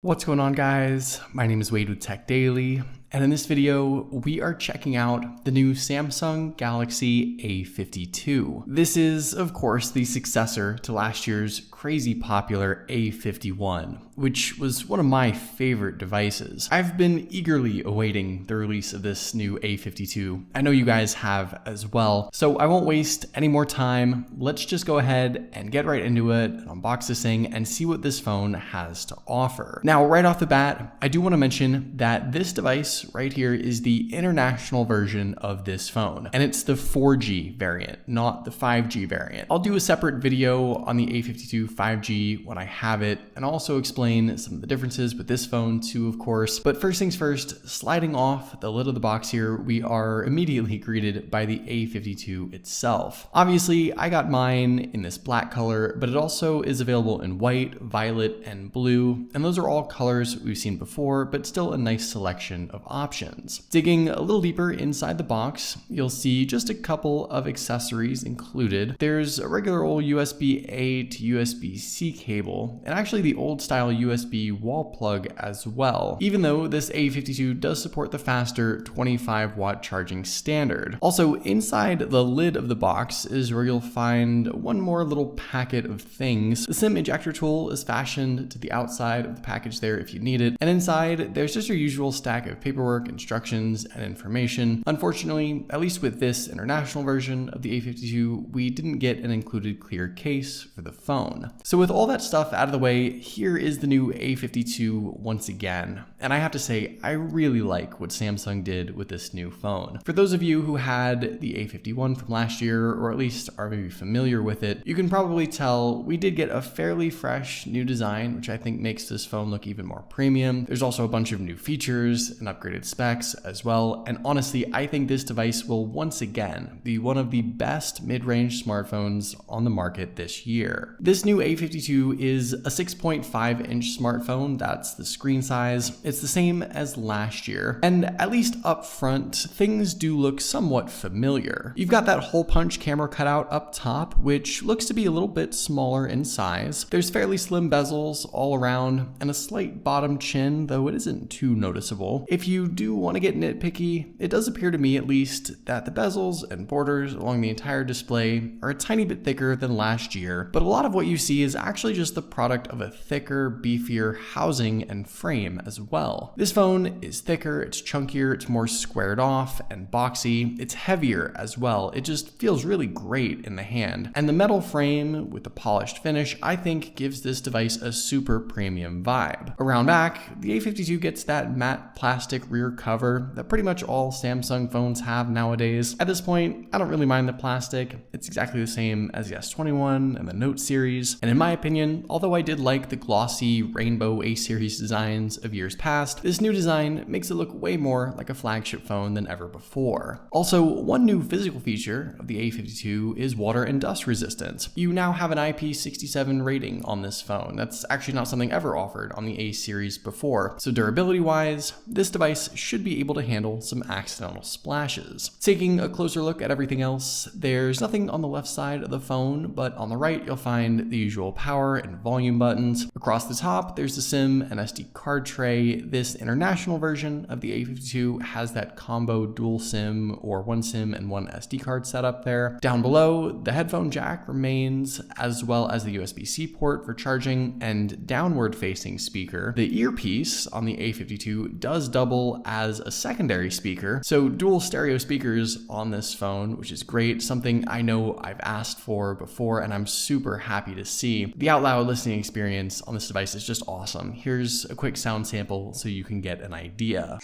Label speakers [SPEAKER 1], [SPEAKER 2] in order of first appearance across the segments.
[SPEAKER 1] What's going on, guys? My name is Wade with Tech Daily, and in this video, we are checking out the new Samsung Galaxy A52. This is, of course, the successor to last year's crazy popular A51, which was one of my favorite devices. I've been eagerly awaiting the release of this new A52. I know you guys have as well, so I won't waste any more time. Let's just go ahead and get right into it, and unbox this thing, and see what this phone has to offer. Now, right off the bat, I do want to mention that this device right here is the international version of this phone, and it's the 4G variant, not the 5G variant. I'll do a separate video on the A52 5G when I have it, and also explain some of the differences with this phone too, of course. But first things first, sliding off the lid of the box here, we are immediately greeted by the A52 itself. Obviously, I got mine in this black color, but it also is available in white, violet, and blue, and those are all colors we've seen before, but still a nice selection of options. Digging a little deeper inside the box, you'll see just a couple of accessories included. There's a regular old USB-A to USB-C cable, and actually the old style USB wall plug as well, even though this A52 does support the faster 25-watt charging standard. Also, inside the lid of the box is where you'll find one more little packet of things. The SIM ejector tool is fashioned to the outside of the package there if you need it, and inside there's just your usual stack of paperwork, instructions, and information. Unfortunately, at least with this international version of the A52, we didn't get an included clear case for the phone. So with all that stuff out of the way, here is the new A52 once again, and I have to say, I really like what Samsung did with this new phone. For those of you who had the A51 from last year, or at least are maybe familiar with it, you can probably tell we did get a fairly fresh new design, which I think makes this phone look even more premium. There's also a bunch of new features and upgraded specs as well, and honestly, I think this device will once again be one of the best mid-range smartphones on the market this year. This new A52 is a 6.5-inch smartphone. That's the screen size. It's the same as last year, and at least up front, things do look somewhat familiar. You've got that hole punch camera cutout up top, which looks to be a little bit smaller in size. There's fairly slim bezels all around, and a slight bottom chin, though it isn't too noticeable. If you do want to get nitpicky, it does appear to me at least that the bezels and borders along the entire display are a tiny bit thicker than last year, but a lot of what you see is actually just the product of a thicker, beefier housing and frame as well. This phone is thicker, it's chunkier, it's more squared off and boxy, it's heavier as well. It just feels really great in the hand. And the metal frame with the polished finish, I think gives this device a super premium vibe. Around back, the A52 gets that matte plastic rear cover that pretty much all Samsung phones have nowadays. At this point, I don't really mind the plastic. It's exactly the same as the S21 and the Note series. And in my opinion, although I did like the glossy rainbow A series designs of years past, this new design makes it look way more like a flagship phone than ever before. Also, one new physical feature of the A52 is water and dust resistance. You now have an IP67 rating on this phone. That's actually not something ever offered on the A series before. So durability wise, this device should be able to handle some accidental splashes. Taking a closer look at everything else, there's nothing on the left side of the phone, but on the right you'll find the usual power and volume buttons. Across the top, there's the SIM and SD card tray. This international version of the A52 has that combo dual SIM or one SIM and one SD card setup there. Down below, the headphone jack remains, as well as the USB-C port for charging and downward facing speaker. The earpiece on the A52 does double as a secondary speaker, so dual stereo speakers on this phone, which is great, something I know I've asked for before and I'm super happy to see. The out loud listening experience on this device is just awesome. Here's a quick sound sample so you can get an idea.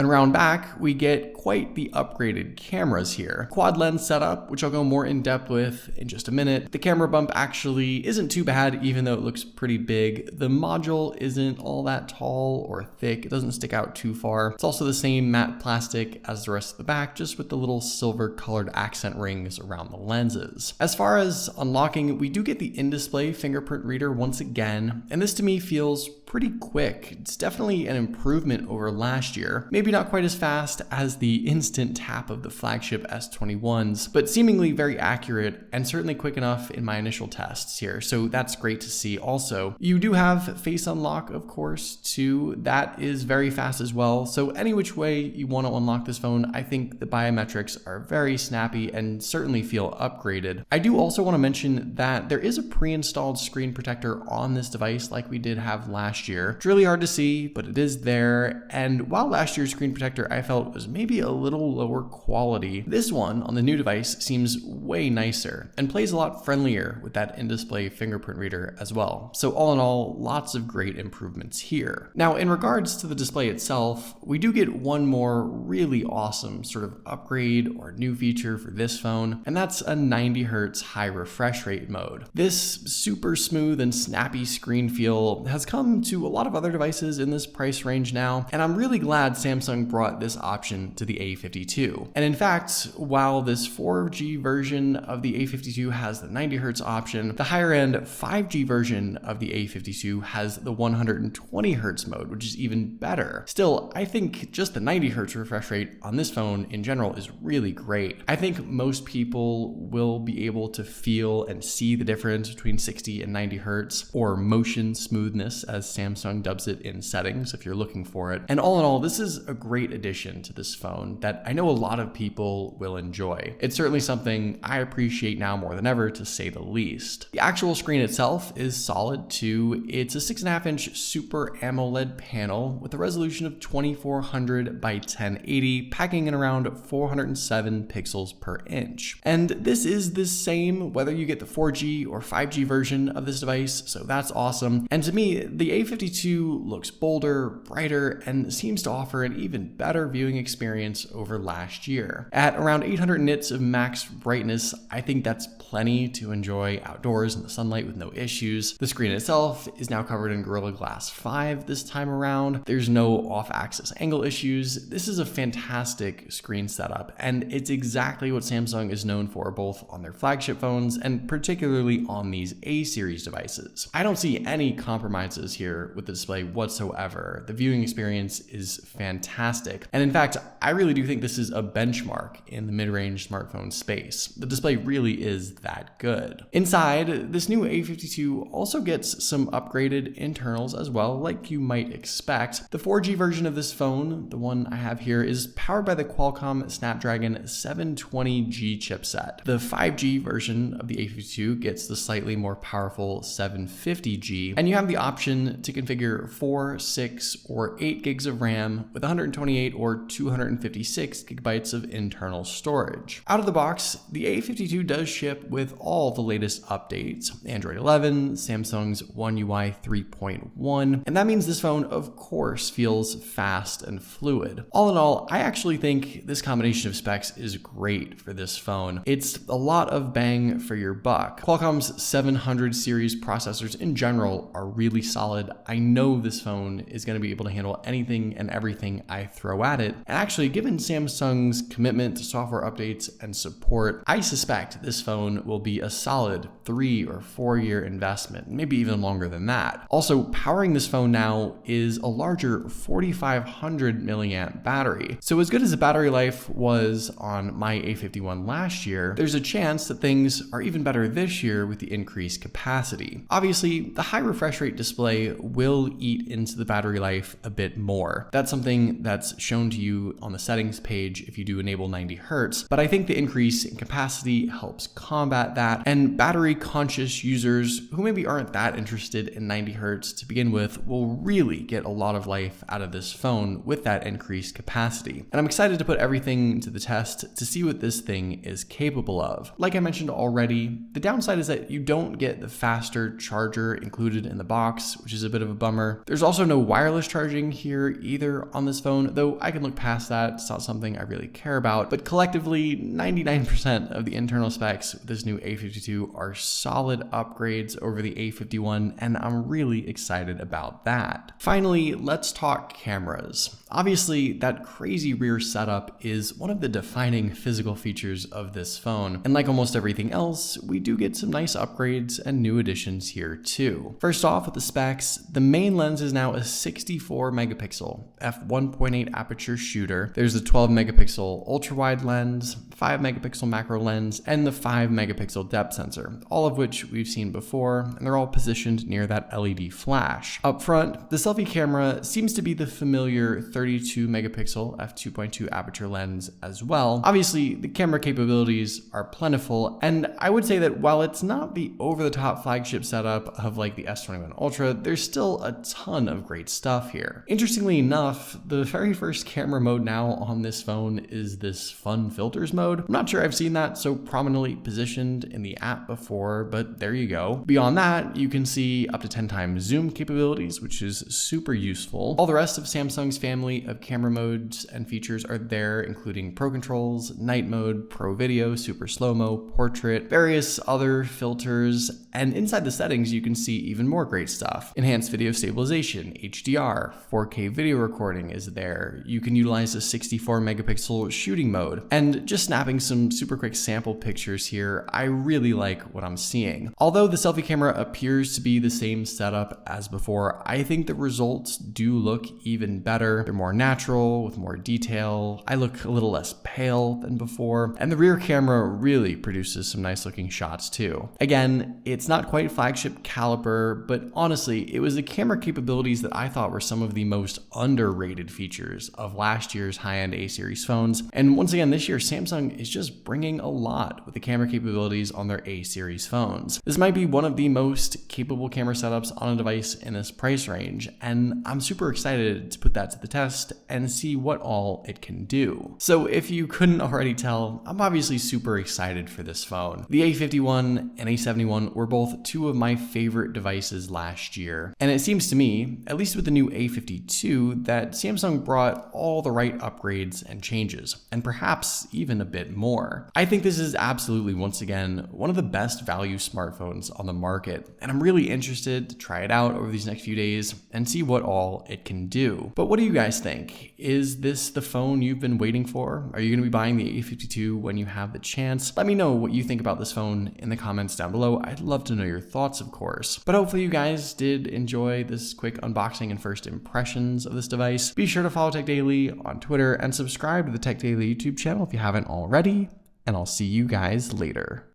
[SPEAKER 1] And around back, we get quite the upgraded cameras here. Quad lens setup, which I'll go more in depth with in just a minute. The camera bump actually isn't too bad, even though it looks pretty big. The module isn't all that tall or thick. It doesn't stick out too far. It's also the same matte plastic as the rest of the back, just with the little silver colored accent rings around the lenses. As far as unlocking, we do get the in-display fingerprint reader once again, and this to me feels pretty quick. It's definitely an improvement over last year. Maybe not quite as fast as the instant tap of the flagship S21s, but seemingly very accurate and certainly quick enough in my initial tests here. So that's great to see. Also, you do have face unlock, of course, too. That is very fast as well. So any which way you want to unlock this phone, I think the biometrics are very snappy and certainly feel upgraded. I do also want to mention that there is a pre-installed screen protector on this device like we did have last year. It's really hard to see, but it is there. And while last year's screen protector I felt was maybe a little lower quality, this one on the new device seems way nicer and plays a lot friendlier with that in-display fingerprint reader as well. So all in all, lots of great improvements here. Now, in regards to the display itself, we do get one more really awesome sort of upgrade or new feature for this phone, and that's a 90 Hz high refresh rate mode. This super smooth and snappy screen feel has come to a lot of other devices in this price range now, and I'm really glad Samsung brought this option to the A52. And in fact, while this 4G version of the A52 has the 90 Hz option, the higher end 5G version of the A52 has the 120 Hz mode, which is even better. Still, I think just the 90 Hz refresh rate on this phone in general is really great. I think most people will be able to feel and see the difference between 60 and 90 Hz, or motion smoothness as Samsung dubs it in settings if you're looking for it. And all in all, this is a great addition to this phone that I know a lot of people will enjoy. It's certainly something I appreciate now more than ever, to say the least. The actual screen itself is solid too. It's a 6.5-inch Super AMOLED panel with a resolution of 2400 by 1080, packing in around 407 pixels per inch. And this is the same whether you get the 4G or 5G version of this device, so that's awesome. And to me, the A52 looks bolder, brighter, and seems to offer an even better viewing experience over last year. At around 800 nits of max brightness, I think that's plenty to enjoy outdoors in the sunlight with no issues. The screen itself is now covered in Gorilla Glass 5 this time around. There's no off-axis angle issues. This is a fantastic screen setup, and it's exactly what Samsung is known for, both on their flagship phones and particularly on these A-series devices. I don't see any compromises here with the display whatsoever. The viewing experience is fantastic. And in fact, I really do think this is a benchmark in the mid-range smartphone space. The display really is that good. Inside, this new A52 also gets some upgraded internals as well, like you might expect. The 4G version of this phone, the one I have here, is powered by the Qualcomm Snapdragon 720G chipset. The 5G version of the A52 gets the slightly more powerful 750G, and you have the option to configure 4, 6, or 8 gigs of RAM with 128 or 256 gigabytes of internal storage. Out of the box, the A52 does ship with all the latest updates: Android 11, Samsung's One UI 3.1, and that means this phone, of course, feels fast and fluid. All in all, I actually think this combination of specs is great for this phone. It's a lot of bang for your buck. Qualcomm's 700 series processors in general are really solid. I know this phone is going to be able to handle anything and everything I throw at it. And actually, given Samsung's commitment to software updates and support, I suspect this phone will be a solid 3 or 4 year investment, maybe even longer than that. Also, powering this phone now is a larger 4500 milliamp battery. So as good as the battery life was on my A51 last year, there's a chance that things are even better this year with the increased capacity. Obviously, the high refresh rate display will eat into the battery life a bit more. That's something that's shown to you on the settings page if you do enable 90 Hz, but I think the increase in capacity helps combat that, and battery conscious users who maybe aren't that interested in 90 Hz to begin with will really get a lot of life out of this phone with that increased capacity. And I'm excited to put everything to the test to see what this thing is capable of. Like I mentioned already, the downside is that you don't get the faster charger included in the box, which is a bit of a bummer. There's also no wireless charging here either on this phone, phone, though I can look past that. It's not something I really care about. But collectively, 99% of the internal specs with this new A52 are solid upgrades over the A51, and I'm really excited about that. Finally, let's talk cameras. Obviously, that crazy rear setup is one of the defining physical features of this phone, and like almost everything else, we do get some nice upgrades and new additions here too. First off, with the specs, the main lens is now a 64 megapixel f1.8 aperture shooter. There's the 12 megapixel ultra wide lens, 5 megapixel macro lens, and the 5 megapixel depth sensor, all of which we've seen before, and they're all positioned near that LED flash. Up front, the selfie camera seems to be the familiar 32 megapixel f2.2 aperture lens as well. Obviously, the camera capabilities are plentiful, and I would say that while it's not the over-the-top flagship setup of like the S21 Ultra, there's still a ton of great stuff here. Interestingly enough, the very first camera mode now on this phone is this fun filters mode. I'm not sure I've seen that so prominently positioned in the app before, but there you go. Beyond that, you can see up to 10 times zoom capabilities, which is super useful. All the rest of Samsung's family of camera modes and features are there, including Pro Controls, Night Mode, Pro Video, Super Slow-Mo, Portrait, various other filters, and inside the settings you can see even more great stuff. Enhanced video stabilization, HDR, 4K video recording is there. You can utilize a 64 megapixel shooting mode, and just snapping some super quick sample pictures here, I really like what I'm seeing. Although the selfie camera appears to be the same setup as before, I think the results do look even better. They're more natural, with more detail. I look a little less pale than before, and the rear camera really produces some nice looking shots too. Again, it's not quite flagship caliber, but honestly, it was the camera capabilities that I thought were some of the most underrated features of last year's high-end A-series phones. And once again, this year, Samsung is just bringing a lot with the camera capabilities on their A-series phones. This might be one of the most capable camera setups on a device in this price range, and I'm super excited to put that to the test and see what all it can do. So if you couldn't already tell, I'm obviously super excited for this phone. The A51 and A71 were both two of my favorite devices last year, and it seems to me, at least with the new A52, that Samsung brought all the right upgrades and changes, and perhaps even a bit more. I think this is absolutely, once again, one of the best value smartphones on the market, and I'm really interested to try it out over these next few days and see what all it can do. But what do you guys think? Is this the phone you've been waiting for? Are you going to be buying the A52 when you have the chance? Let me know what you think about this phone in the comments down below. I'd love to know your thoughts, of course. But hopefully you guys did enjoy this quick unboxing and first impressions of this device. Be sure to follow Tech Daily on Twitter and subscribe to the Tech Daily YouTube channel if you haven't already, and I'll see you guys later.